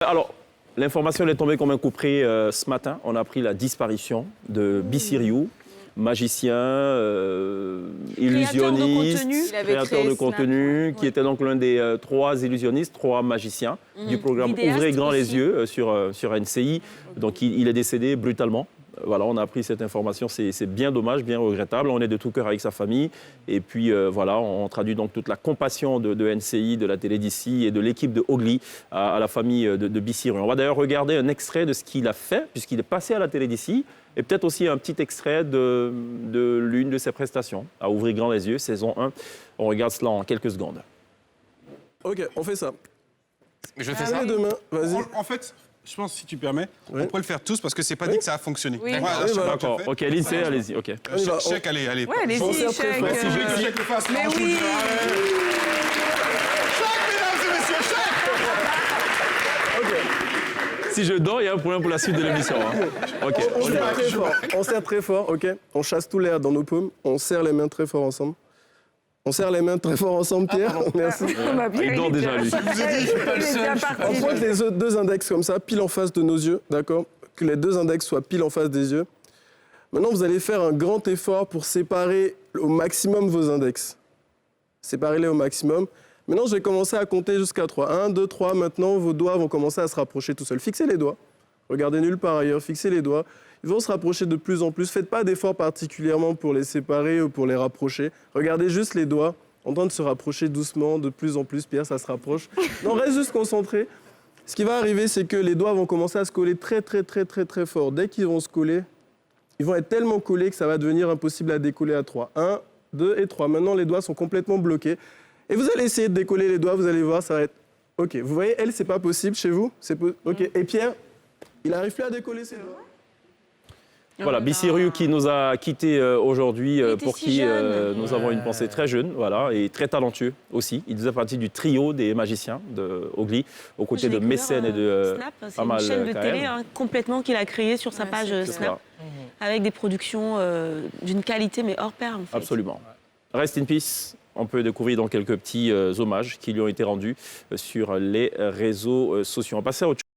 Alors, l'information est tombée comme un coup près ce matin. On a appris la disparition de Bissiriou, magicien, illusionniste, créateur de contenu, qui était donc l'un des 3 illusionnistes, 3 magiciens du programme Ouvrez grand les yeux sur NCI. Donc, il est décédé brutalement. Voilà, on a appris cette information, c'est bien dommage, bien regrettable. On est de tout cœur avec sa famille. Et puis, voilà, on traduit donc toute la compassion de NCI, de la télé d'ici et de l'équipe de Ogli à la famille de Bissiriou. On va d'ailleurs regarder un extrait de ce qu'il a fait, puisqu'il est passé à la télé d'ici, et peut-être aussi un petit extrait de l'une de ses prestations, à Ouvrir grand les yeux, saison 1. On regarde cela en quelques secondes. Ok, on fait ça. Je fais ça Demain, vas-y. En fait, je pense, si tu permets, Oui. on peut le faire tous parce que c'est pas dit que ça a fonctionné. Oui. Moi, Oui, je sais voilà. pas D'accord, ok, Lindsay, allez-y, ok. Chèque, allez. Ouais, allez-y, On sert très chèque. fort. Si je veux que chèque le fasse, Mais franchement, oui. Chèque, mesdames et messieurs, chèque. Si je dors, il y a un problème pour la suite de l'émission. Hein. Ok. On serre très fort. On serre très fort, ok. On chasse tout l'air dans nos paumes. On serre les mains très fort ensemble. On serre les mains très fort ensemble, Pierre. Merci. Il dort déjà, lui. Je vous ai dit, je suis pas le seul. On pointe les 2 index comme ça, pile en face de nos yeux, d'accord? Que les 2 index soient pile en face des yeux. Maintenant, vous allez faire un grand effort pour séparer au maximum vos index. Séparez-les au maximum. Maintenant, je vais commencer à compter jusqu'à 3. 1, 2, 3. Maintenant, vos doigts vont commencer à se rapprocher tout seuls. Fixez les doigts. Regardez nulle part ailleurs. Fixez les doigts. Ils vont se rapprocher de plus en plus. Faites pas d'efforts particulièrement pour les séparer ou pour les rapprocher. Regardez juste les doigts en train de se rapprocher doucement, de plus en plus. Pierre, ça se rapproche. Non, reste juste concentré. Ce qui va arriver, c'est que les doigts vont commencer à se coller très fort. Dès qu'ils vont se coller, ils vont être tellement collés que ça va devenir impossible à décoller à 3. 1, 2 et 3. Maintenant, les doigts sont complètement bloqués. Et vous allez essayer de décoller les doigts, vous allez voir, ça va être... OK, vous voyez, elle, c'est pas possible chez vous. OK, et Pierre, il n'arrive plus à décoller ses doigts. Voilà, Bissiriou qui nous a quittés aujourd'hui, pour qui nous avons une pensée très jeune, voilà, et très talentueux aussi. Il faisait partie du trio des magiciens de Ogli, aux côtés de Mécène et de Snap, c'est Amal une chaîne de Kahem. télé complètement qu'il a créée sur sa page C'est Snap, ça. avec des productions d'une qualité mais hors pair en fait. Absolument. Rest in peace. On peut découvrir donc quelques petits hommages qui lui ont été rendus sur les réseaux sociaux. On va passer à autre chose.